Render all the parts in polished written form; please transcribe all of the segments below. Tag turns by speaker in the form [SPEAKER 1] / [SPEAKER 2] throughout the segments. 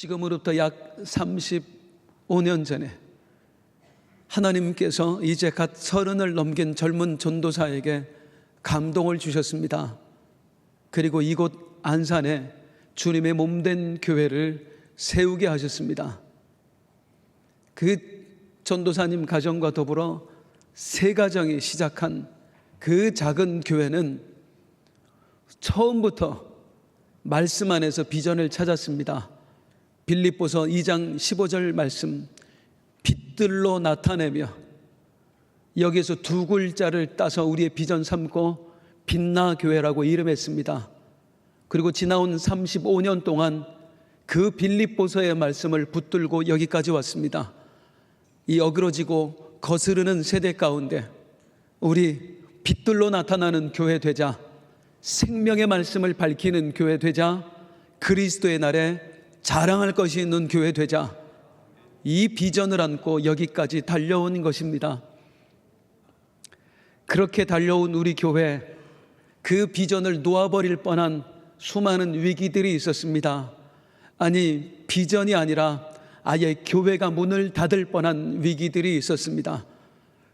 [SPEAKER 1] 지금으로부터 약 35년 전에 하나님께서 이제 갓 30을 넘긴 젊은 전도사에게 감동을 주셨습니다. 그리고 이곳 안산에 주님의 몸된 교회를 세우게 하셨습니다. 그 전도사님 가정과 더불어 세 가정이 시작한 그 작은 교회는 처음부터 말씀 안에서 비전을 찾았습니다. 빌립보서 2장 15절 말씀, 빛들로 나타내며, 여기에서 두 글자를 따서 우리의 비전 삼고 빛나 교회라고 이름했습니다. 그리고 지나온 35년 동안 그 빌립보서의 말씀을 붙들고 여기까지 왔습니다. 이 어그러지고 거스르는 세대 가운데 우리 빛들로 나타나는 교회 되자, 생명의 말씀을 밝히는 교회 되자, 그리스도의 날에 자랑할 것이 있는 교회 되자, 이 비전을 안고 여기까지 달려온 것입니다. 그렇게 달려온 우리 교회, 그 비전을 놓아버릴 뻔한 수많은 위기들이 있었습니다. 아니, 비전이 아니라 아예 교회가 문을 닫을 뻔한 위기들이 있었습니다.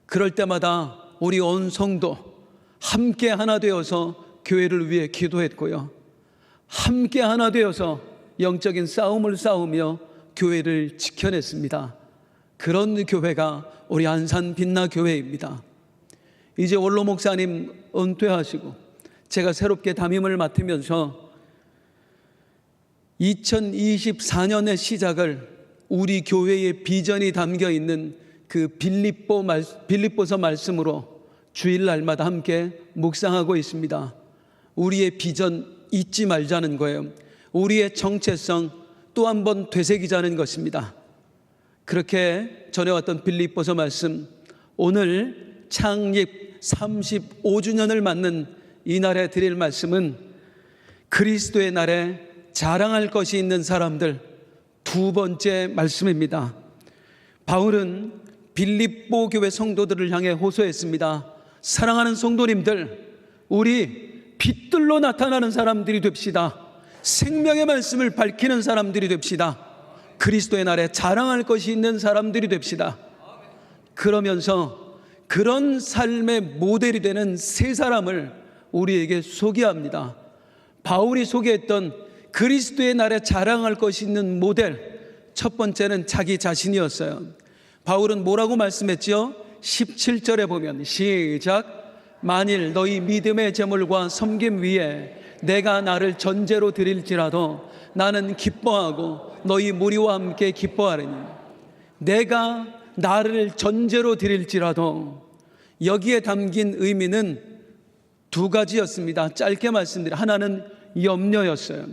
[SPEAKER 1] 그럴 때마다 우리 온 성도 함께 하나 되어서 교회를 위해 기도했고요, 함께 하나 되어서 영적인 싸움을 싸우며 교회를 지켜냈습니다. 그런 교회가 우리 안산 빛나 교회입니다. 이제 원로 목사님 은퇴하시고 제가 새롭게 담임을 맡으면서 2024년의 시작을 우리 교회의 비전이 담겨 있는 그 빌립보서 말씀으로 주일날마다 함께 묵상하고 있습니다. 우리의 비전 잊지 말자는 거예요. 우리의 정체성 또 한 번 되새기자는 것입니다. 그렇게 전해왔던 빌립보서 말씀, 오늘 창립 35주년을 맞는 이날에 드릴 말씀은 그리스도의 날에 자랑할 것이 있는 사람들, 두 번째 말씀입니다. 바울은 빌립보 교회 성도들을 향해 호소했습니다. 사랑하는 성도님들, 우리 빛들로 나타나는 사람들이 됩시다. 생명의 말씀을 밝히는 사람들이 됩시다. 그리스도의 날에 자랑할 것이 있는 사람들이 됩시다. 그러면서 그런 삶의 모델이 되는 세 사람을 우리에게 소개합니다. 바울이 소개했던 그리스도의 날에 자랑할 것이 있는 모델, 첫 번째는 자기 자신이었어요. 바울은 뭐라고 말씀했지요? 17절에 보면 시작, 만일 너희 믿음의 제물과 섬김 위에 내가 나를 전제로 드릴지라도 나는 기뻐하고 너희 무리와 함께 기뻐하리니. 내가 나를 전제로 드릴지라도, 여기에 담긴 의미는 두 가지였습니다. 짧게 말씀드려, 하나는 염려였어요.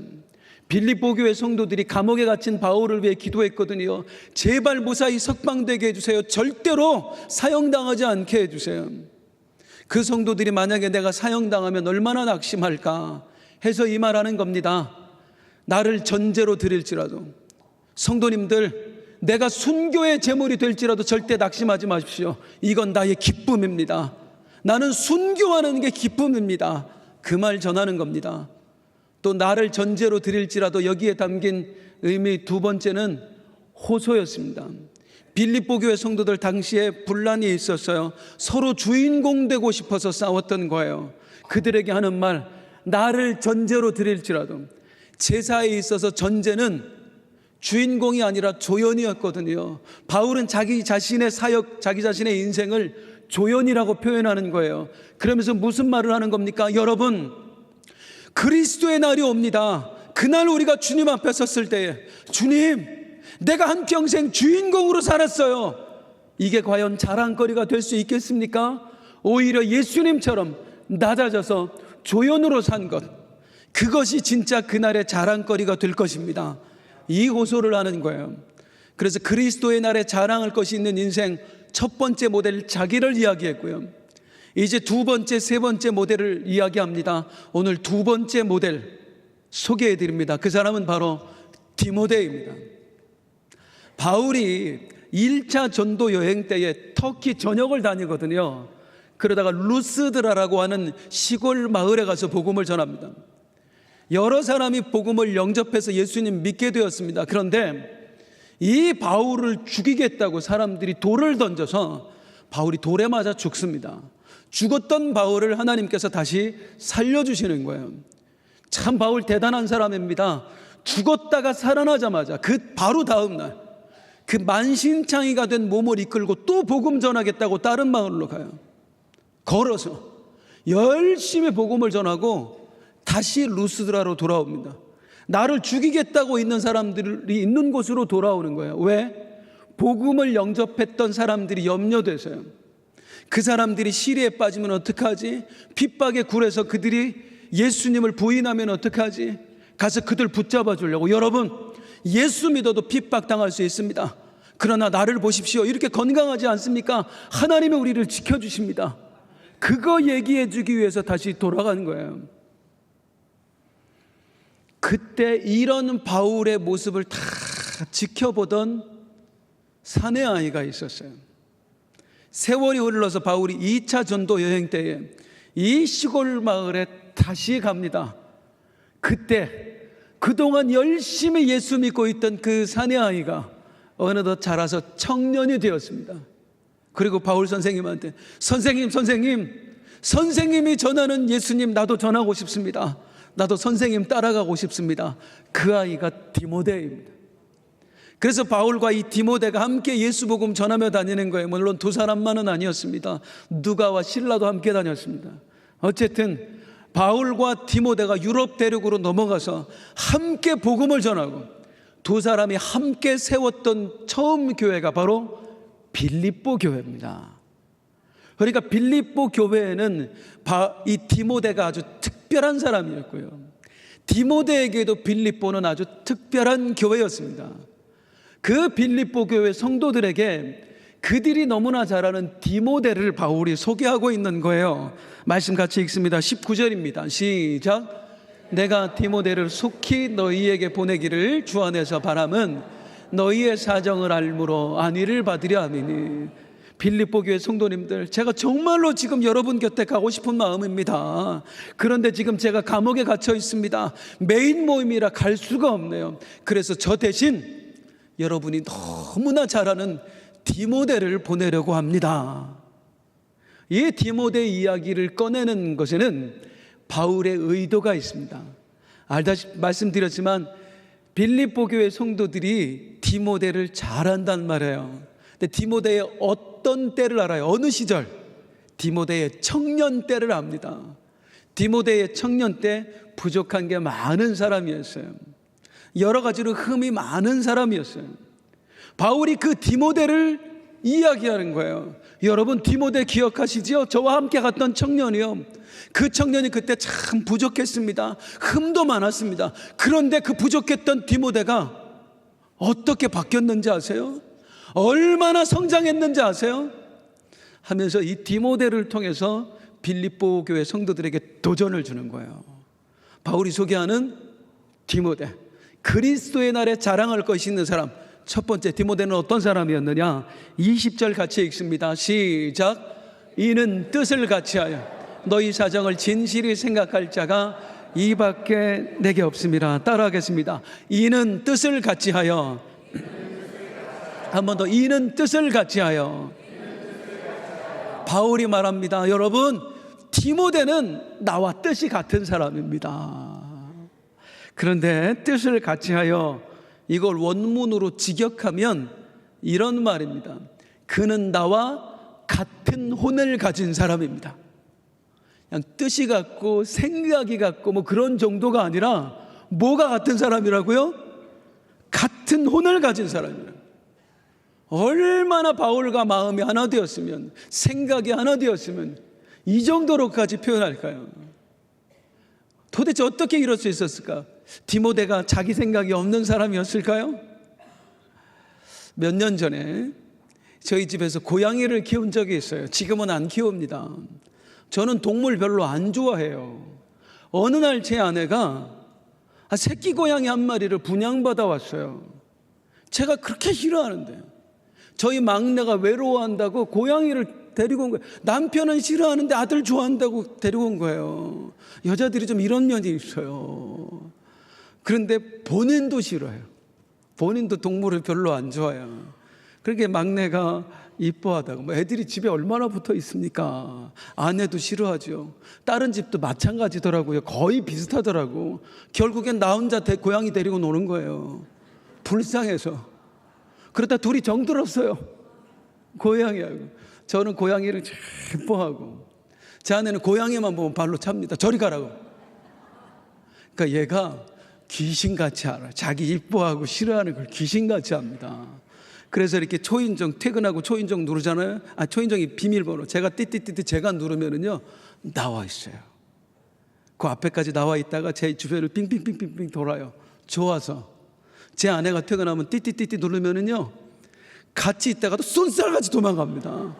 [SPEAKER 1] 빌립보 교회 성도들이 감옥에 갇힌 바울을 위해 기도했거든요. 제발 무사히 석방되게 해주세요. 절대로 사형당하지 않게 해주세요. 그 성도들이 만약에 내가 사형당하면 얼마나 낙심할까 해서 이 말하는 겁니다. 나를 전제로 드릴지라도, 성도님들, 내가 순교의 제물이 될지라도 절대 낙심하지 마십시오. 이건 나의 기쁨입니다. 나는 순교하는 게 기쁨입니다. 그 말 전하는 겁니다. 또 나를 전제로 드릴지라도, 여기에 담긴 의미 두 번째는 호소였습니다. 빌립보 교회 성도들 당시에 분란이 있었어요. 서로 주인공 되고 싶어서 싸웠던 거예요. 그들에게 하는 말, 나를 전제로 드릴지라도. 제사에 있어서 전제는 주인공이 아니라 조연이었거든요. 바울은 자기 자신의 사역, 자기 자신의 인생을 조연이라고 표현하는 거예요. 그러면서 무슨 말을 하는 겁니까? 여러분, 그리스도의 날이 옵니다. 그날 우리가 주님 앞에 섰을 때에, 주님, 내가 한평생 주인공으로 살았어요. 이게 과연 자랑거리가 될 수 있겠습니까? 오히려 예수님처럼 낮아져서 조연으로 산 것, 그것이 진짜 그날의 자랑거리가 될 것입니다. 이 호소를 하는 거예요. 그래서 그리스도의 날에 자랑할 것이 있는 인생, 첫 번째 모델 자기를 이야기했고요. 이제 두 번째, 세 번째 모델을 이야기합니다. 오늘 두 번째 모델 소개해 드립니다. 그 사람은 바로 디모데입니다. 바울이 1차 전도 여행 때에 터키 전역을 다니거든요. 그러다가 루스드라라고 하는 시골 마을에 가서 복음을 전합니다. 여러 사람이 복음을 영접해서 예수님 믿게 되었습니다. 그런데 이 바울을 죽이겠다고 사람들이 돌을 던져서 바울이 돌에 맞아 죽습니다. 죽었던 바울을 하나님께서 다시 살려주시는 거예요. 참 바울 대단한 사람입니다. 죽었다가 살아나자마자 그 바로 다음 날 그 만신창이가 된 몸을 이끌고 또 복음 전하겠다고 다른 마을로 가요. 걸어서 열심히 복음을 전하고 다시 루스드라로 돌아옵니다. 나를 죽이겠다고 있는 사람들이 있는 곳으로 돌아오는 거예요. 왜? 복음을 영접했던 사람들이 염려돼서요. 그 사람들이 시리에 빠지면 어떡하지? 핍박에 굴해서 그들이 예수님을 부인하면 어떡하지? 가서 그들 붙잡아 주려고. 여러분, 예수 믿어도 핍박당할 수 있습니다. 그러나 나를 보십시오. 이렇게 건강하지 않습니까? 하나님이 우리를 지켜주십니다. 그거 얘기해 주기 위해서 다시 돌아간 거예요. 그때 이런 바울의 모습을 다 지켜보던 사내 아이가 있었어요. 세월이 흘러서 바울이 2차 전도 여행 때에 이 시골 마을에 다시 갑니다. 그때 그동안 열심히 예수 믿고 있던 그 사내 아이가 어느덧 자라서 청년이 되었습니다. 그리고 바울 선생님한테 선생님이 전하는 예수님 나도 전하고 싶습니다. 나도 선생님 따라가고 싶습니다. 그 아이가 디모데입니다. 그래서 바울과 이 디모데가 함께 예수 복음 전하며 다니는 거예요. 물론 두 사람만은 아니었습니다. 누가와 실라도 함께 다녔습니다. 어쨌든 바울과 디모데가 유럽 대륙으로 넘어가서 함께 복음을 전하고 두 사람이 함께 세웠던 처음 교회가 바로 빌립보 교회입니다. 그러니까 빌립보 교회에는 이 디모데가 아주 특별한 사람이었고요. 디모데에게도 빌립보는 아주 특별한 교회였습니다. 그 빌립보 교회 성도들에게 그들이 너무나 잘 아는 디모데를 바울이 소개하고 있는 거예요. 말씀 같이 읽습니다. 19절입니다. 시작. 내가 디모데를 속히 너희에게 보내기를 주 안에서 바람은 너희의 사정을 알므로 안위를 받으려 함이니. 빌립보 교회 성도님들, 제가 정말로 지금 여러분 곁에 가고 싶은 마음입니다. 그런데 지금 제가 감옥에 갇혀 있습니다. 메인 모임이라 갈 수가 없네요. 그래서 저 대신 여러분이 너무나 잘 아는 디모데를 보내려고 합니다. 이 디모데 이야기를 꺼내는 것에는 바울의 의도가 있습니다. 알다시피 말씀드렸지만 빌립보 교회 성도들이 디모데를 잘 안단 말이에요. 근데 디모데의 어떤 때를 알아요? 어느 시절? 디모데의 청년 때를 압니다. 디모데의 청년 때 부족한 게 많은 사람이었어요. 여러 가지로 흠이 많은 사람이었어요. 바울이 그 디모데를 이야기하는 거예요. 여러분 디모데 기억하시죠? 저와 함께 갔던 청년이요. 그 청년이 그때 참 부족했습니다. 흠도 많았습니다. 그런데 그 부족했던 디모데가 어떻게 바뀌었는지 아세요? 얼마나 성장했는지 아세요? 하면서 이 디모데를 통해서 빌립보 교회 성도들에게 도전을 주는 거예요. 바울이 소개하는 디모데, 그리스도의 날에 자랑할 것이 있는 사람. 첫 번째, 디모데는 어떤 사람이었느냐? 20절 같이 읽습니다. 시작. 이는 뜻을 같이하여 너희 사정을 진실히 생각할 자가 이밖에 내게 없습니다. 따라하겠습니다. 이는 뜻을 같이하여. 한 번 더. 이는 뜻을 같이하여. 바울이 말합니다. 여러분, 디모데는 나와 뜻이 같은 사람입니다. 그런데 뜻을 같이하여, 이걸 원문으로 직역하면 이런 말입니다. 그는 나와 같은 혼을 가진 사람입니다. 그냥 뜻이 같고 생각이 같고 뭐 그런 정도가 아니라 뭐가 같은 사람이라고요? 같은 혼을 가진 사람이에요. 얼마나 바울과 마음이 하나 되었으면, 생각이 하나 되었으면 이 정도로까지 표현할까요? 도대체 어떻게 이럴 수 있었을까? 디모데가 자기 생각이 없는 사람이었을까요? 몇 년 전에 저희 집에서 고양이를 키운 적이 있어요. 지금은 안 키웁니다. 저는 동물 별로 안 좋아해요. 어느 날 제 아내가 새끼 고양이 한 마리를 분양받아 왔어요. 제가 그렇게 싫어하는데 저희 막내가 외로워한다고 고양이를 데리고 온 거예요. 남편은 싫어하는데 아들 좋아한다고 데리고 온 거예요. 여자들이 좀 이런 면이 있어요. 그런데 본인도 싫어요. 본인도 동물을 별로 안 좋아해요. 그렇게 막내가 이뻐하다고. 뭐 애들이 집에 얼마나 붙어 있습니까? 아내도 싫어하죠. 다른 집도 마찬가지더라고요. 거의 비슷하더라고. 결국엔 나 혼자 고양이 데리고 노는 거예요. 불쌍해서. 그러다 둘이 정들었어요. 고양이하고. 저는 고양이를 참 이뻐하고, 제 아내는 고양이만 보면 발로 찹니다. 저리 가라고. 그러니까 얘가 귀신같이 알아요. 자기 이뻐하고 싫어하는 걸 귀신같이 합니다. 그래서 이렇게 초인종, 퇴근하고 초인종 누르잖아요. 초인종이 비밀번호. 제가 띠띠띠띠 제가 누르면은요, 나와 있어요. 그 앞에까지 나와 있다가 제 주변을 빙빙빙빙빙 돌아요. 좋아서. 제 아내가 퇴근하면 띠띠띠띠 누르면은요, 같이 있다가도 쏜살같이 도망갑니다.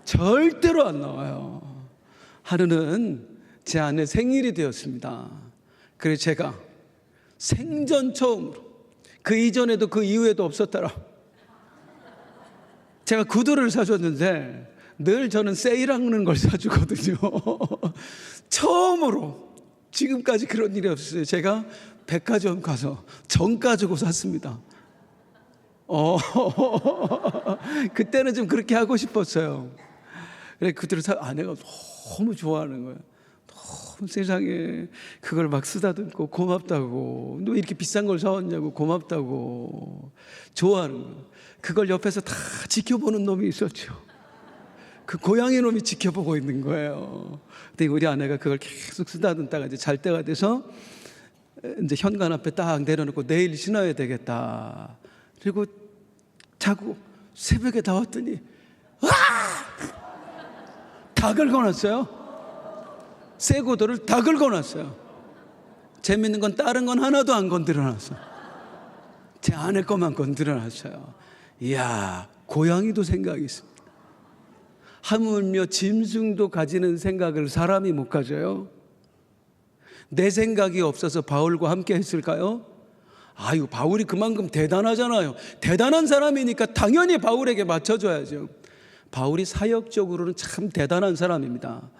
[SPEAKER 1] 절대로 안 나와요. 하루는 제 아내 생일이 되었습니다. 그래서 제가 생전 처음으로, 그 이전에도 그 이후에도 없었더라, 제가 구두를 사줬는데 늘 저는 세일하는 걸 사주거든요. 처음으로, 지금까지 그런 일이 없었어요. 제가 백화점 가서 정 가지고 샀습니다. 그때는 좀 그렇게 하고 싶었어요. 그래, 구두를 아내가 너무 좋아하는 거예요. 너무 세상에 그걸 막 쓰다듬고 고맙다고, 너 이렇게 비싼 걸 사왔냐고 고맙다고 좋아하는 거예요. 그걸 옆에서 다 지켜보는 놈이 있었죠. 그 고양이 놈이 지켜보고 있는 거예요. 근데 우리 아내가 그걸 계속 쓰다듬다가 이제 잘 때가 돼서 이제 현관 앞에 딱 내려놓고 내일 신어야 되겠다. 그리고 자고 새벽에 나왔더니 다 긁어놨어요. 새 구두를 다 긁어놨어요. 재밌는 건 다른 건 하나도 안 건드려놨어. 제 아내 것만 건드려놨어요. 이야, 고양이도 생각이 있습니다. 하물며 짐승도 가지는 생각을 사람이 못 가져요? 내 생각이 없어서 바울과 함께 했을까요? 아유, 바울이 그만큼 대단하잖아요. 대단한 사람이니까 당연히 바울에게 맞춰줘야죠. 바울이 사역적으로는 참 대단한 사람입니다.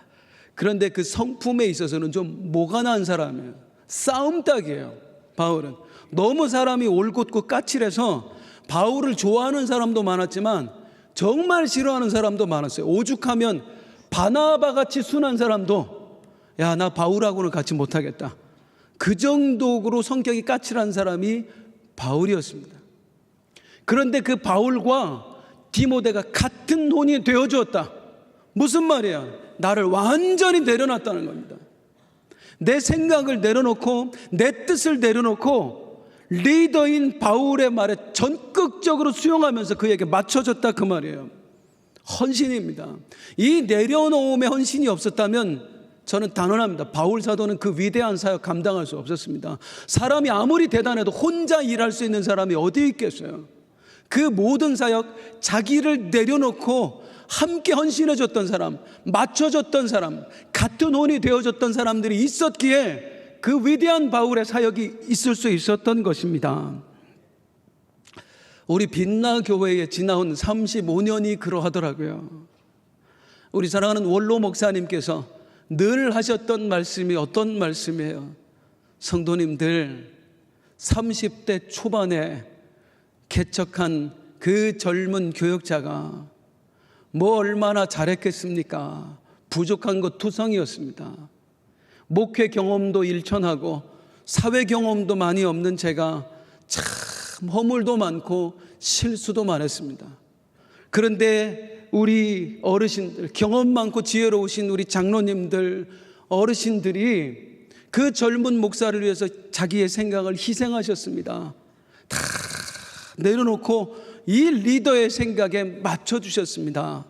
[SPEAKER 1] 그런데 그 성품에 있어서는 좀 모가난 사람이에요. 싸움닭이에요. 바울은 너무 사람이 올곧고 까칠해서 바울을 좋아하는 사람도 많았지만 정말 싫어하는 사람도 많았어요. 오죽하면 바나바 같이 순한 사람도 야, 나 바울하고는 같이 못하겠다, 그 정도로 성격이 까칠한 사람이 바울이었습니다. 그런데 그 바울과 디모데가 같은 혼이 되어주었다. 무슨 말이야? 나를 완전히 내려놨다는 겁니다. 내 생각을 내려놓고 내 뜻을 내려놓고 리더인 바울의 말에 전극적으로 수용하면서 그에게 맞춰줬다, 그 말이에요. 헌신입니다. 이 내려놓음의 헌신이 없었다면 저는 단언합니다. 바울 사도는 그 위대한 사역 감당할 수 없었습니다. 사람이 아무리 대단해도 혼자 일할 수 있는 사람이 어디 있겠어요? 그 모든 사역, 자기를 내려놓고 함께 헌신해줬던 사람, 맞춰줬던 사람, 같은 혼이 되어줬던 사람들이 있었기에 그 위대한 바울의 사역이 있을 수 있었던 것입니다. 우리 빛나 교회에 지나온 35년이 그러하더라고요. 우리 사랑하는 원로 목사님께서 늘 하셨던 말씀이 어떤 말씀이에요? 성도님들, 30대 초반에 개척한 그 젊은 교역자가 뭐 얼마나 잘했겠습니까? 부족한 것 투성이었습니다. 목회 경험도 일천하고 사회 경험도 많이 없는 제가 참 허물도 많고 실수도 많았습니다. 그런데 우리 어르신들, 경험 많고 지혜로우신 우리 장로님들, 어르신들이 그 젊은 목사를 위해서 자기의 생각을 희생하셨습니다. 다 내려놓고 이 리더의 생각에 맞춰주셨습니다.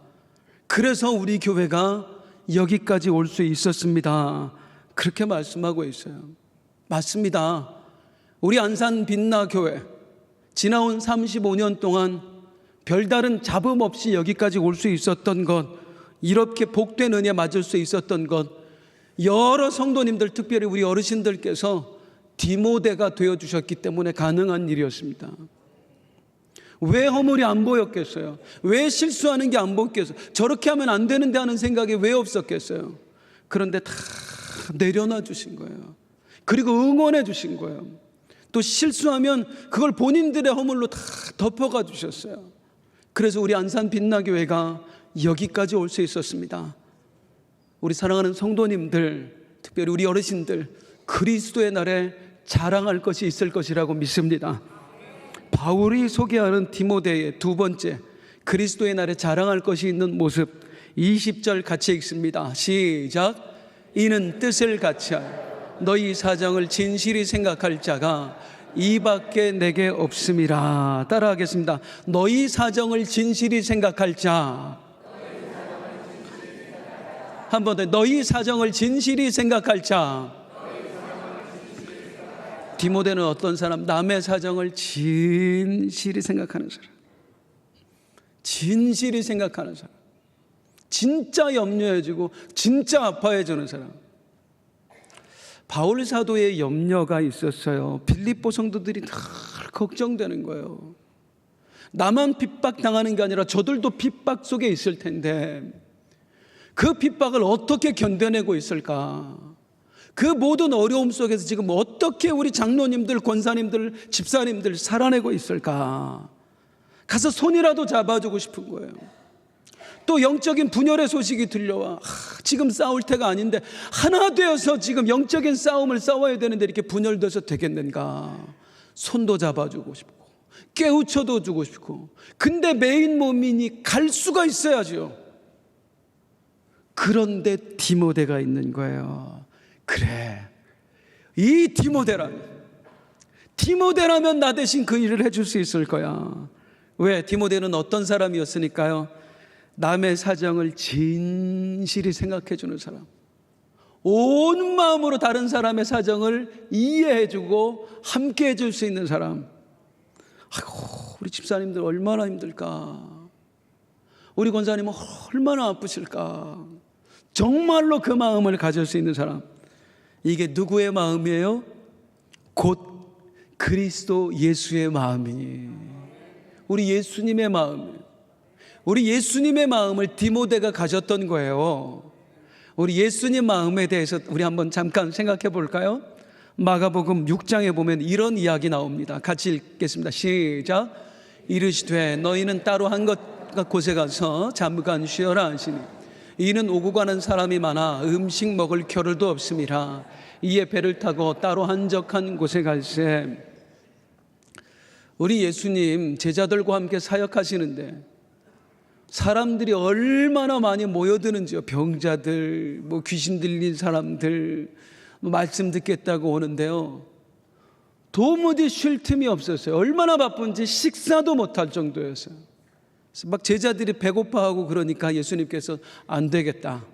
[SPEAKER 1] 그래서 우리 교회가 여기까지 올 수 있었습니다. 그렇게 말씀하고 있어요. 맞습니다. 우리 안산 빛나교회 지나온 35년 동안 별다른 잡음 없이 여기까지 올 수 있었던 것, 이렇게 복된 은혜 맞을 수 있었던 것, 여러 성도님들, 특별히 우리 어르신들께서 디모데가 되어주셨기 때문에 가능한 일이었습니다. 왜 허물이 안 보였겠어요? 왜 실수하는 게 안 보였겠어요? 저렇게 하면 안 되는데 하는 생각이 왜 없었겠어요? 그런데 다 내려놔 주신 거예요. 그리고 응원해 주신 거예요. 또 실수하면 그걸 본인들의 허물로 다 덮어가 주셨어요. 그래서 우리 안산 빛나교회가 여기까지 올 수 있었습니다. 우리 사랑하는 성도님들, 특별히 우리 어르신들, 그리스도의 날에 자랑할 것이 있을 것이라고 믿습니다. 바울이 소개하는 디모데의 두 번째, 그리스도의 날에 자랑할 것이 있는 모습, 20절 같이 읽습니다. 시작. 이는 뜻을 같이하여 너희 사정을 진실히 생각할 자가 이밖에 내게 없음이라. 따라하겠습니다. 너희 사정을 진실히 생각할 자. 한 번 더. 너희 사정을 진실히 생각할 자. 디모데는 어떤 사람? 남의 사정을 진실히 생각하는 사람. 진실히 생각하는 사람. 진짜 염려해주고 진짜 아파해주는 사람. 바울 사도의 염려가 있었어요. 빌립보 성도들이 늘 걱정되는 거예요. 나만 핍박당하는 게 아니라 저들도 핍박 속에 있을 텐데 그 핍박을 어떻게 견뎌내고 있을까? 그 모든 어려움 속에서 지금 어떻게 우리 장로님들, 권사님들, 집사님들 살아내고 있을까? 가서 손이라도 잡아주고 싶은 거예요. 또 영적인 분열의 소식이 들려와. 지금 싸울 때가 아닌데 하나 되어서 지금 영적인 싸움을 싸워야 되는데 이렇게 분열돼서 되겠는가? 손도 잡아주고 싶고 깨우쳐도 주고 싶고. 근데 메인 몸이니 갈 수가 있어야죠. 그런데 디모데가 있는 거예요. 그래, 이 디모데라면 나 대신 그 일을 해줄 수 있을 거야. 왜? 디모데는 어떤 사람이었으니까요. 남의 사정을 진실히 생각해 주는 사람, 온 마음으로 다른 사람의 사정을 이해해 주고 함께 해줄 수 있는 사람. 아이고, 우리 집사님들 얼마나 힘들까? 우리 권사님은 얼마나 아프실까? 정말로 그 마음을 가질 수 있는 사람. 이게 누구의 마음이에요? 곧 그리스도 예수의 마음이니, 우리 예수님의 마음. 우리 예수님의 마음을 디모데가 가졌던 거예요. 우리 예수님 마음에 대해서 우리 한번 잠깐 생각해 볼까요? 마가복음 6장에 보면 이런 이야기 나옵니다. 같이 읽겠습니다. 시작. 이르시되 너희는 따로 한 곳에 가서 잠깐 쉬어라 하시니 이는 오고 가는 사람이 많아 음식 먹을 겨를도 없음이라. 이에 배를 타고 따로 한적한 곳에 갈새. 우리 예수님 제자들과 함께 사역하시는데 사람들이 얼마나 많이 모여드는지요. 병자들, 귀신 들린 사람들, 말씀 듣겠다고 오는데요. 도무지 쉴 틈이 없었어요. 얼마나 바쁜지 식사도 못할 정도였어요. 그래서 막 제자들이 배고파하고 그러니까 예수님께서 안 되겠다.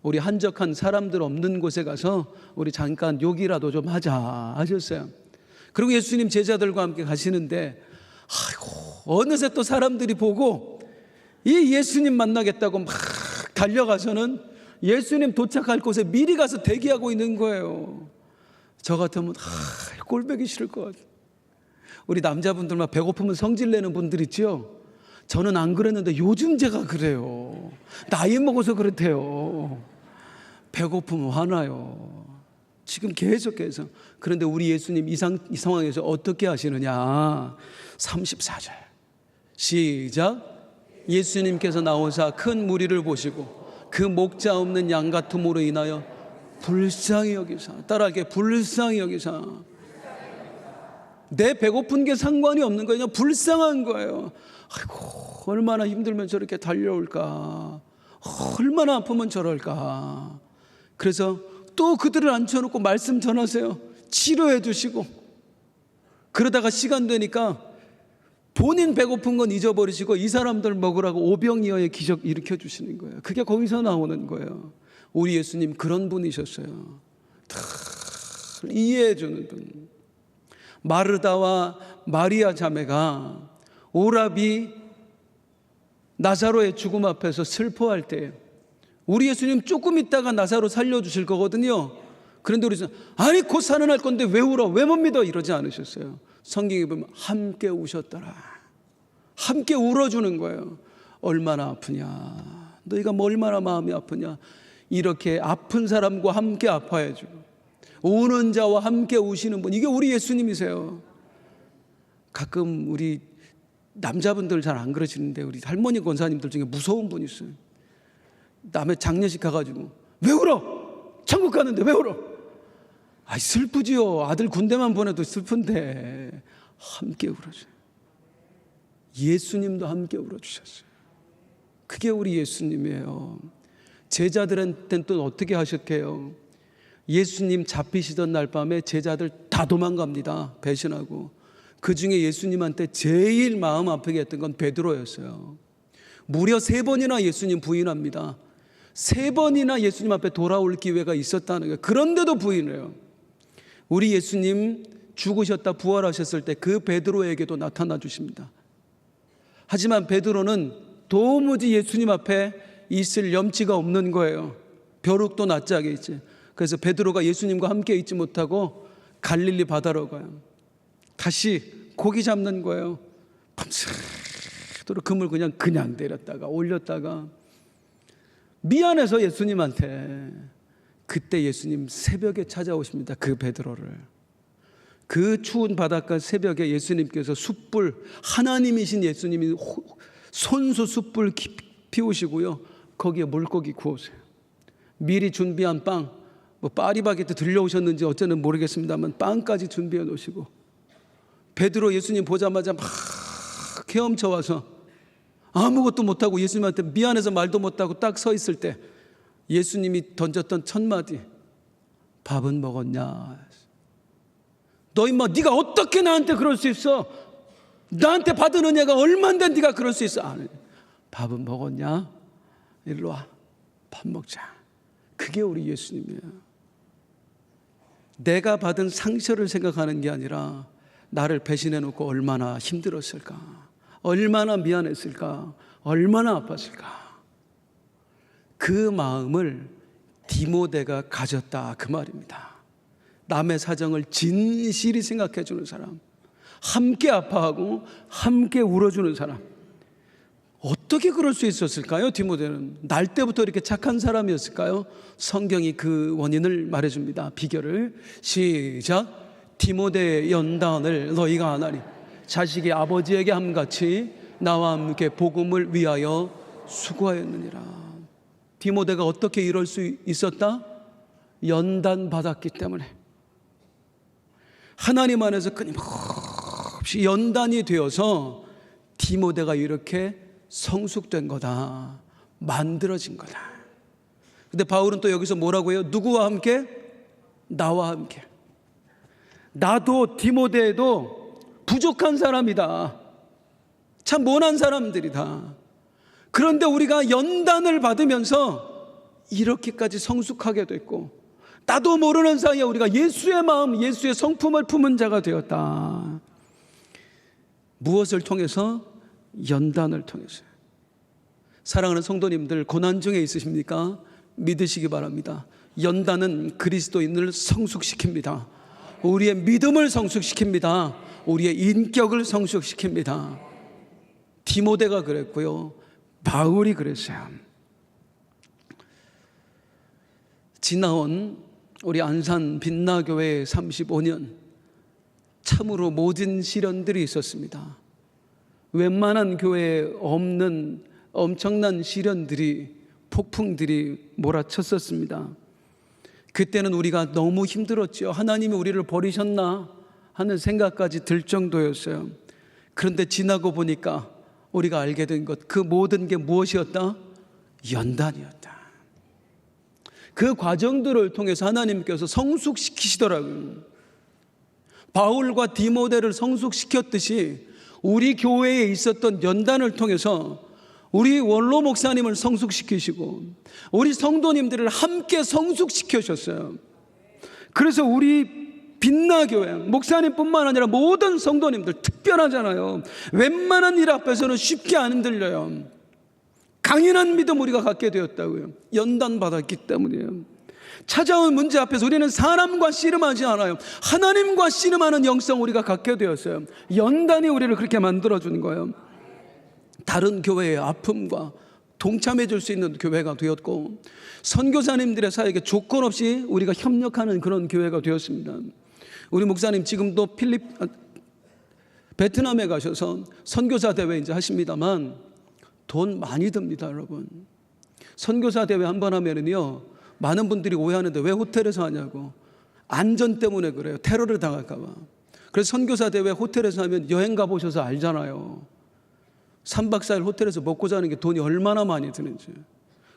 [SPEAKER 1] 우리 한적한 사람들 없는 곳에 가서 우리 잠깐 욕이라도 좀 하자 하셨어요. 그리고 예수님 제자들과 함께 가시는데 아이고, 어느새 또 사람들이 보고 이 예수님 만나겠다고 막 달려가서는 예수님 도착할 곳에 미리 가서 대기하고 있는 거예요. 저 같으면 꼴보기 싫을 것 같아요. 우리 남자분들만 배고프면 성질내는 분들 있죠. 저는 안 그랬는데 요즘 제가 그래요. 나이 먹어서 그렇대요. 배고프면 화나요. 지금 계속해서. 그런데 우리 예수님 이 상황에서 어떻게 하시느냐. 34절 시작. 예수님께서 나오사 큰 무리를 보시고 그 목자 없는 양 같음으로 인하여 불쌍히 여기사. 따라하게, 불쌍히 여기사. 내 배고픈 게 상관이 없는 거예요. 그냥 불쌍한 거예요. 아이고, 얼마나 힘들면 저렇게 달려올까? 얼마나 아프면 저럴까? 그래서 또 그들을 앉혀놓고 말씀 전하세요. 치료해 주시고. 그러다가 시간 되니까 본인 배고픈 건 잊어버리시고 이 사람들 먹으라고 오병이어의 기적 일으켜 주시는 거예요. 그게 거기서 나오는 거예요. 우리 예수님 그런 분이셨어요. 다 이해해 주는 분. 마르다와 마리아 자매가 오라비 나사로의 죽음 앞에서 슬퍼할 때 우리 예수님 조금 있다가 나사로 살려주실 거거든요. 그런데 우리 아니 곧 살아날 건데 왜 울어? 왜 못 믿어? 이러지 않으셨어요. 성경에 보면 함께 우셨더라. 함께 울어주는 거예요. 얼마나 아프냐, 너희가 뭐 얼마나 마음이 아프냐. 이렇게 아픈 사람과 함께 아파해주고 우는 자와 함께 우시는 분, 이게 우리 예수님이세요. 가끔 우리 남자분들 잘 안 그러시는데 우리 할머니 권사님들 중에 무서운 분이 있어요. 남의 장례식 가가지고 왜 울어? 천국 가는데 왜 울어? 아이, 슬프지요. 아들 군대만 보내도 슬픈데 함께 울어줘요. 예수님도 함께 울어주셨어요. 그게 우리 예수님이에요. 제자들한테는 또 어떻게 하셨게요? 예수님 잡히시던 날 밤에 제자들 다 도망갑니다. 배신하고. 그 중에 예수님한테 제일 마음 아프게 했던 건 베드로였어요. 무려 3번이나 예수님 부인합니다. 3번이나 예수님 앞에 돌아올 기회가 있었다는 거예요. 그런데도 부인해요. 우리 예수님 죽으셨다 부활하셨을 때 그 베드로에게도 나타나 주십니다. 하지만 베드로는 도무지 예수님 앞에 있을 염치가 없는 거예요. 벼룩도 낯짝에 있지. 그래서 베드로가 예수님과 함께 있지 못하고 갈릴리 바다로 가요. 다시 고기 잡는 거예요. 밤새도록 그물 그냥 내렸다가 올렸다가 미안해서 예수님한테. 그때 예수님 새벽에 찾아오십니다. 그 베드로를. 그 추운 바닷가 새벽에 예수님께서 숯불, 하나님이신 예수님이 손수 숯불 피우시고요, 거기에 물고기 구우세요. 미리 준비한 빵, 뭐 파리바게트 들려오셨는지 어쩌는 모르겠습니다만 빵까지 준비해 놓으시고, 베드로 예수님 보자마자 막 헤엄쳐 와서 아무것도 못하고 예수님한테 미안해서 말도 못하고 딱 서 있을 때 예수님이 던졌던 첫 마디, 밥은 먹었냐? 너 임마 네가 어떻게 나한테 그럴 수 있어? 나한테 받은 은혜가 얼만데 네가 그럴 수 있어? 아니, 밥은 먹었냐? 일로 와, 밥 먹자. 그게 우리 예수님이에요. 내가 받은 상처를 생각하는 게 아니라 나를 배신해 놓고 얼마나 힘들었을까, 얼마나 미안했을까, 얼마나 아팠을까. 그 마음을 디모데가 가졌다, 그 말입니다. 남의 사정을 진실히 생각해 주는 사람, 함께 아파하고 함께 울어주는 사람. 어떻게 그럴 수 있었을까요? 디모데는 날 때부터 이렇게 착한 사람이었을까요? 성경이 그 원인을 말해줍니다. 비결을. 시작. 디모데의 연단을 너희가 아나니 자식이 아버지에게 함같이 나와 함께 복음을 위하여 수고하였느니라. 디모데가 어떻게 이럴 수 있었다? 연단 받았기 때문에. 하나님 안에서 끊임없이 연단이 되어서 디모데가 이렇게 성숙된 거다, 만들어진 거다. 근데 바울은 또 여기서 뭐라고 해요? 누구와 함께? 나와 함께. 나도 디모데도 부족한 사람이다. 참 모난 사람들이다. 그런데 우리가 연단을 받으면서 이렇게까지 성숙하게 됐고, 나도 모르는 사이에 우리가 예수의 마음, 예수의 성품을 품은 자가 되었다. 무엇을 통해서? 연단을 통해서. 사랑하는 성도님들, 고난 중에 있으십니까? 믿으시기 바랍니다. 연단은 그리스도인을 성숙시킵니다. 우리의 믿음을 성숙시킵니다. 우리의 인격을 성숙시킵니다. 디모데가 그랬고요, 바울이 그랬어요. 지나온 우리 안산 빛나교회 35년, 참으로 모든 시련들이 있었습니다. 웬만한 교회에 없는 엄청난 시련들이, 폭풍들이 몰아쳤었습니다. 그때는 우리가 너무 힘들었죠. 하나님이 우리를 버리셨나 하는 생각까지 들 정도였어요. 그런데 지나고 보니까 우리가 알게 된 것, 그 모든 게 무엇이었다? 연단이었다. 그 과정들을 통해서 하나님께서 성숙시키시더라고요. 바울과 디모데를 성숙시켰듯이 우리 교회에 있었던 연단을 통해서 우리 원로 목사님을 성숙시키시고 우리 성도님들을 함께 성숙시켜주셨어요. 그래서 우리 빛나교회 목사님뿐만 아니라 모든 성도님들 특별하잖아요. 웬만한 일 앞에서는 쉽게 안 흔들려요. 강인한 믿음 우리가 갖게 되었다고요. 연단받았기 때문이에요. 찾아온 문제 앞에서 우리는 사람과 씨름하지 않아요. 하나님과 씨름하는 영성 우리가 갖게 되었어요. 연단이 우리를 그렇게 만들어주는 거예요. 다른 교회의 아픔과 동참해 줄 수 있는 교회가 되었고, 선교사님들의 사역에 조건 없이 우리가 협력하는 그런 교회가 되었습니다. 우리 목사님 지금도 베트남에 가셔서 선교사 대회 이제 하십니다만 돈 많이 듭니다, 여러분. 선교사 대회 한 번 하면은요, 많은 분들이 오해하는데 왜 호텔에서 하냐고. 안전 때문에 그래요. 테러를 당할까 봐. 그래서 선교사 대회 호텔에서 하면, 여행 가보셔서 알잖아요. 3박 4일 호텔에서 먹고 자는 게 돈이 얼마나 많이 드는지.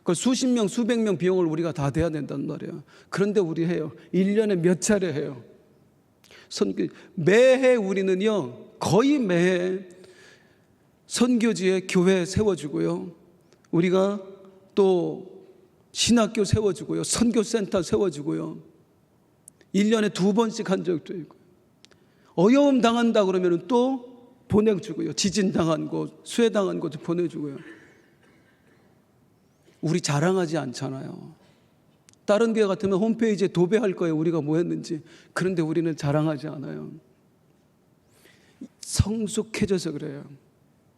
[SPEAKER 1] 그 수십 명, 수백 명 비용을 우리가 다 대야 된단 말이에요. 그런데 우리 해요. 1년에 몇 차례 해요. 매해 우리는요, 거의 매해 선교지에 교회 세워주고요, 우리가 또 신학교 세워주고요, 선교센터 세워주고요, 1년에 2번씩 한 적도 있고, 어려움 당한다 그러면 또 보내주고요, 지진 당한 곳, 수해 당한 곳 보내주고요. 우리 자랑하지 않잖아요. 다른 교회 같으면 홈페이지에 도배할 거예요, 우리가 뭐 했는지. 그런데 우리는 자랑하지 않아요. 성숙해져서 그래요.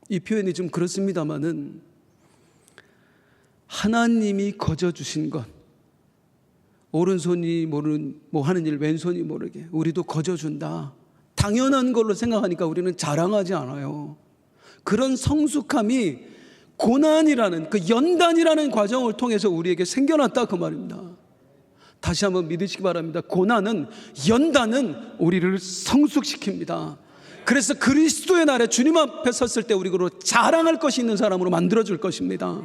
[SPEAKER 1] 이 표현이 좀 그렇습니다마는, 하나님이 거저주신 것, 오른손이 모르는 뭐 하는 일 왼손이 모르게 우리도 거저준다, 당연한 걸로 생각하니까 우리는 자랑하지 않아요. 그런 성숙함이 고난이라는, 그 연단이라는 과정을 통해서 우리에게 생겨났다, 그 말입니다. 다시 한번 믿으시기 바랍니다. 고난은, 연단은 우리를 성숙시킵니다. 그래서 그리스도의 날에 주님 앞에 섰을 때 우리로 자랑할 것이 있는 사람으로 만들어줄 것입니다.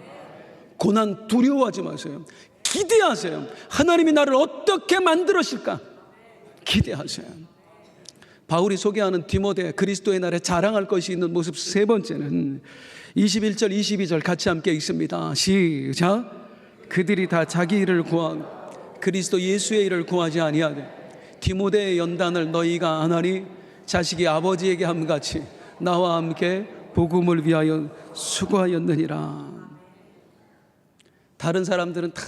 [SPEAKER 1] 고난 두려워하지 마세요. 기대하세요. 하나님이 나를 어떻게 만들으실까 기대하세요. 바울이 소개하는 디모데, 그리스도의 날에 자랑할 것이 있는 모습 세 번째는 21절 22절 같이 함께 읽습니다. 시작. 그들이 다 자기 일을 구하고 그리스도 예수의 일을 구하지 아니하되 디모데의 연단을 너희가 안하니 자식이 아버지에게 함같이 나와 함께 복음을 위하여 수고하였느니라. 다른 사람들은 다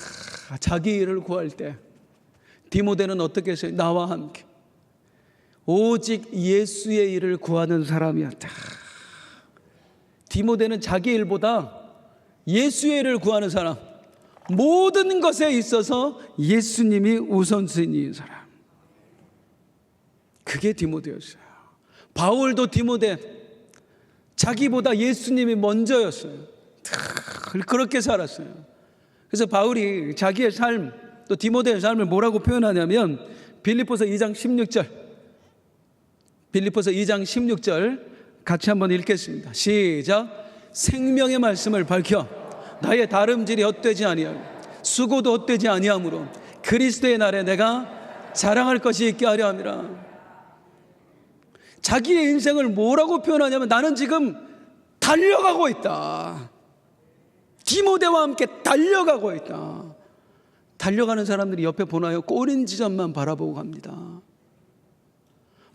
[SPEAKER 1] 자기 일을 구할 때, 디모데는 어떻게 했어요? 나와 함께 오직 예수의 일을 구하는 사람이었다. 디모데는 자기 일보다 예수의 일을 구하는 사람, 모든 것에 있어서 예수님이 우선순위인 사람, 그게 디모데였어요. 바울도 디모데, 자기보다 예수님이 먼저였어요. 그렇게 살았어요. 그래서 바울이 자기의 삶, 또 디모데의 삶을 뭐라고 표현하냐면, 빌립보서 2장 16절, 빌립보서 2장 16절 같이 한번 읽겠습니다. 시작. 생명의 말씀을 밝혀 나의 다름질이 헛되지 아니하고 수고도 헛되지 아니하므로 그리스도의 날에 내가 자랑할 것이 있게 하려 함이라. 자기의 인생을 뭐라고 표현하냐면, 나는 지금 달려가고 있다. 디모데와 함께 달려가고 있다. 달려가는 사람들이 옆에 보나요? 꼬린 지점만 바라보고 갑니다.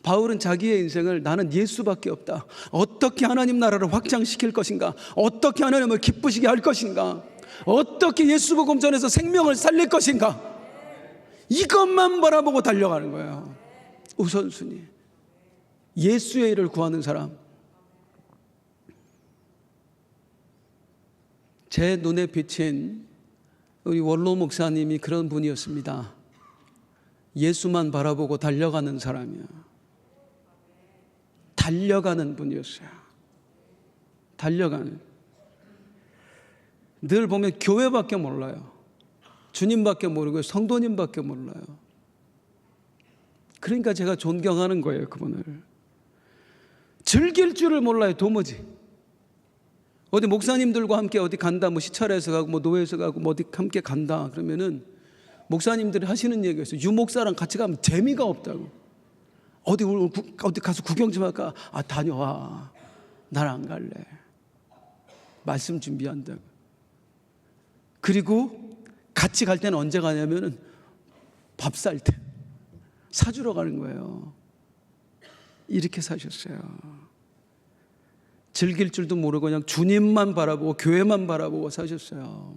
[SPEAKER 1] 바울은 자기의 인생을, 나는 예수밖에 없다, 어떻게 하나님 나라를 확장시킬 것인가, 어떻게 하나님을 기쁘시게 할 것인가, 어떻게 예수 복음 전에서 생명을 살릴 것인가, 이것만 바라보고 달려가는 거예요. 우선순위. 예수의 일을 구하는 사람. 제 눈에 비친 우리 원로 목사님이 그런 분이었습니다. 예수만 바라보고 달려가는 사람이야. 달려가는 분이었어요. 달려가는. 늘 보면 교회밖에 몰라요. 주님밖에 모르고 성도님밖에 몰라요. 그러니까 제가 존경하는 거예요, 그분을. 즐길 줄을 몰라요, 도무지. 어디 목사님들과 함께 어디 간다, 뭐 시찰에서 가고 뭐 노회에서 가고 뭐 어디 함께 간다 그러면은 목사님들이 하시는 얘기가 있어요. 유목사랑 같이 가면 재미가 없다고. 어디 가서 구경 좀 할까? 아, 다녀와. 난 안 갈래. 말씀 준비한다고. 그리고 같이 갈 때는 언제 가냐면은 밥 살 때 사주러 가는 거예요. 이렇게 사셨어요. 즐길 줄도 모르고 그냥 주님만 바라보고 교회만 바라보고 사셨어요.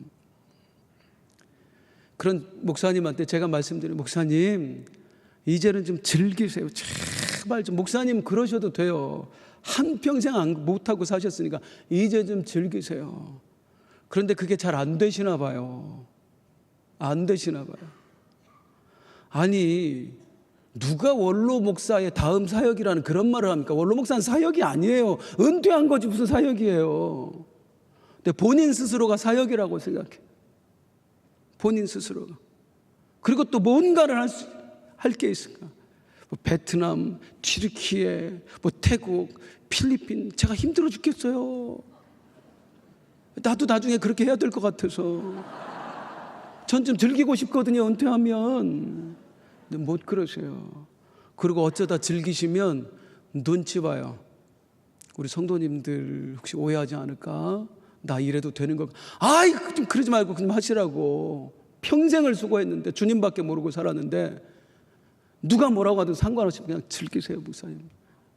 [SPEAKER 1] 그런 목사님한테 제가 말씀드려요. 목사님, 이제는 좀 즐기세요. 제발 좀. 목사님 그러셔도 돼요. 한평생 못하고 사셨으니까 이제 좀 즐기세요. 그런데 그게 잘 안 되시나 봐요. 안 되시나 봐요. 아니, 누가 원로 목사의 다음 사역이라는 그런 말을 합니까? 원로 목사는 사역이 아니에요. 은퇴한 거지 무슨 사역이에요. 근데 본인 스스로가 사역이라고 생각해. 본인 스스로가. 그리고 또 뭔가를 할 게 있을까? 뭐 베트남, 튀르키예, 뭐 태국, 필리핀. 제가 힘들어 죽겠어요. 나도 나중에 그렇게 해야 될 것 같아서. 전 좀 즐기고 싶거든요, 은퇴하면. 근데 못 그러세요. 그리고 어쩌다 즐기시면 눈치 봐요. 우리 성도님들 혹시 오해하지 않을까? 나 이래도 되는 걸까? 아이, 좀 그러지 말고 그좀 하시라고. 평생을 수고했는데, 주님밖에 모르고 살았는데 누가 뭐라고 하든 상관없이 그냥 즐기세요, 목사님.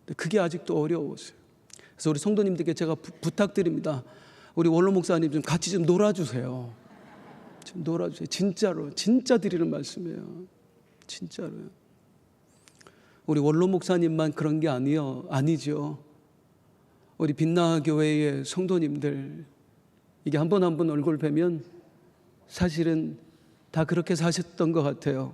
[SPEAKER 1] 근데 그게 아직도 어려웠어요. 그래서 우리 성도님들께 제가 부탁드립니다. 우리 원로 목사님 좀 같이 좀 놀아주세요. 좀 놀아주세요. 진짜로, 진짜 드리는 말씀이에요. 진짜로요. 우리 원로 목사님만 그런 게 아니죠. 우리 빛나 교회의 성도님들, 이게 한 번 한 번 얼굴 뵈면 사실은 다 그렇게 사셨던 것 같아요.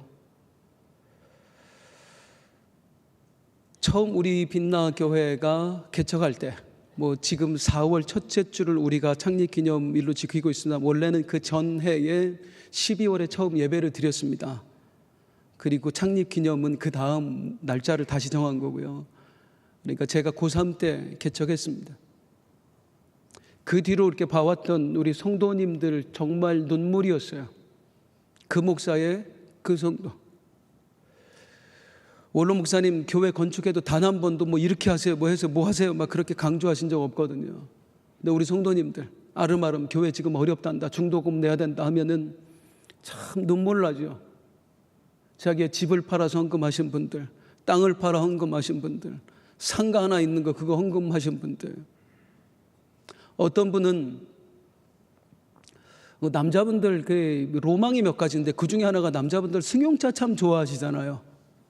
[SPEAKER 1] 처음 우리 빛나 교회가 개척할 때, 뭐 지금 4월 첫째 주를 우리가 창립 기념일로 지키고 있으나 원래는 그 전해에 12월에 처음 예배를 드렸습니다. 그리고 창립 기념은 그 다음 날짜를 다시 정한 거고요. 그러니까 제가 고3 때 개척했습니다. 그 뒤로 이렇게 봐왔던 우리 성도님들 정말 눈물이었어요. 그 목사의 그 성도. 원로 목사님 교회 건축해도 단 한 번도 뭐 이렇게 하세요, 뭐 해서 뭐 하세요 막 그렇게 강조하신 적 없거든요. 근데 우리 성도님들 아름아름 교회 지금 어렵단다, 중도금 내야 된다 하면은 참 눈물 나죠. 자기의 집을 팔아 헌금하신 분들, 땅을 팔아 헌금하신 분들, 상가 하나 있는 거 그거 헌금하신 분들. 어떤 분은 남자분들 그 로망이 몇 가지인데 그 중에 하나가 남자분들 승용차 참 좋아하시잖아요.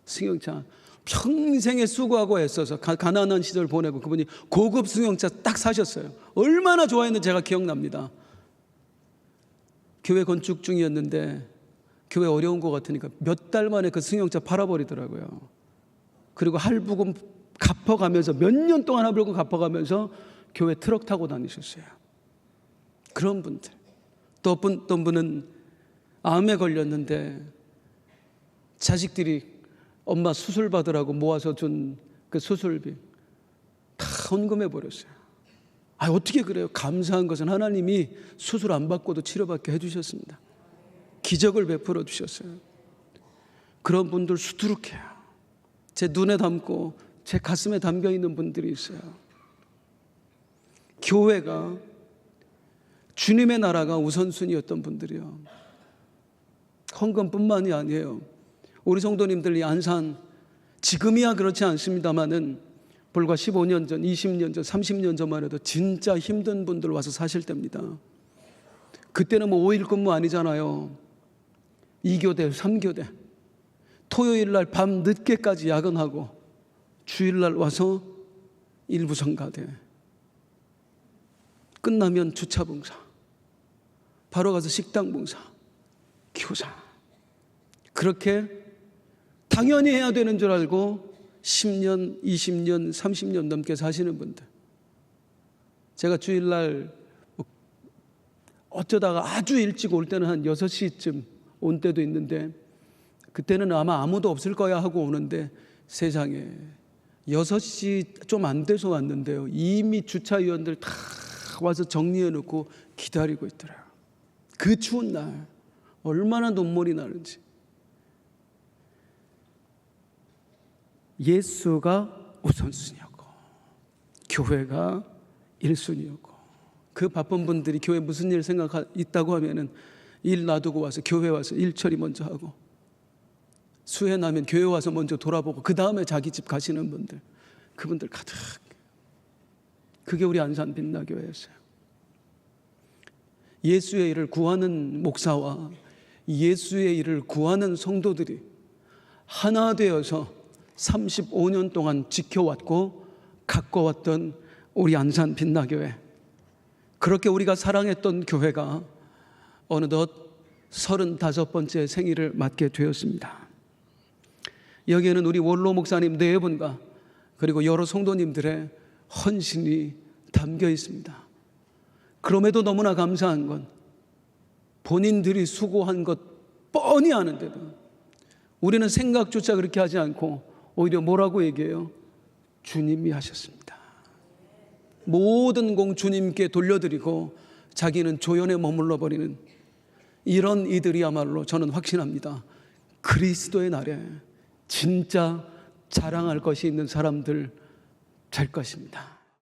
[SPEAKER 1] 승용차 평생에 수고하고 애써서 가난한 시절 보내고 그분이 고급 승용차 딱 사셨어요. 얼마나 좋아했는지 제가 기억납니다. 교회 건축 중이었는데 교회 어려운 것 같으니까 몇 달 만에 그 승용차 팔아버리더라고요. 그리고 할부금 갚아가면서 몇 년 동안 할부금 갚아가면서 교회 트럭 타고 다니셨어요. 그런 분들. 또 어떤 분은 암에 걸렸는데 자식들이 엄마 수술 받으라고 모아서 준 그 수술비 다 헌금해 버렸어요. 아, 어떻게 그래요? 감사한 것은 하나님이 수술 안 받고도 치료받게 해주셨습니다. 기적을 베풀어 주셨어요. 그런 분들 수두룩해요. 제 눈에 담고 제 가슴에 담겨 있는 분들이 있어요. 교회가, 주님의 나라가 우선순위였던 분들이요. 헌금뿐만이 아니에요. 우리 성도님들이 안산, 지금이야 그렇지 않습니다만은 불과 15년 전, 20년 전, 30년 전만 해도 진짜 힘든 분들 와서 사실 때입니다. 그때는 뭐 5일 근무 아니잖아요. 2교대, 3교대. 토요일 날 밤 늦게까지 야근하고 주일날 와서 일부 성가대. 끝나면 주차 봉사. 바로 가서 식당 봉사. 교사. 그렇게 당연히 해야 되는 줄 알고 10년, 20년, 30년 넘게 사시는 분들. 제가 주일날 어쩌다가 아주 일찍 올 때는 한 6시쯤 온 때도 있는데 그때는 아마 아무도 없을 거야 하고 오는데 세상에 6시 좀 안 돼서 왔는데요. 이미 주차위원들 다 와서 정리해 놓고 기다리고 있더라고요. 그 추운 날 얼마나 눈물이 나는지. 예수가 우선순위였고 교회가 1순위였고 그 바쁜 분들이 교회 무슨 일 있다고 하면은 일 놔두고 와서 교회 와서 일 처리 먼저 하고 수해 나면 교회 와서 먼저 돌아보고 그 다음에 자기 집 가시는 분들, 그분들 가득. 그게 우리 안산 빛나교회였어요. 예수의 일을 구하는 목사와 예수의 일을 구하는 성도들이 하나 되어서 35년 동안 지켜왔고 가꿔왔던 우리 안산 빛나교회, 그렇게 우리가 사랑했던 교회가 어느덧 35번째 생일을 맞게 되었습니다. 여기에는 우리 원로 목사님 4분과 그리고 여러 성도님들의 헌신이 담겨 있습니다. 그럼에도 너무나 감사한 건 본인들이 수고한 것 뻔히 아는데도 우리는 생각조차 그렇게 하지 않고 오히려 뭐라고 얘기해요? 주님이 하셨습니다. 모든 공 주님께 돌려드리고 자기는 조연에 머물러 버리는 이런 이들이야말로 저는 확신합니다. 그리스도의 날에 진짜 자랑할 것이 있는 사람들 될 것입니다.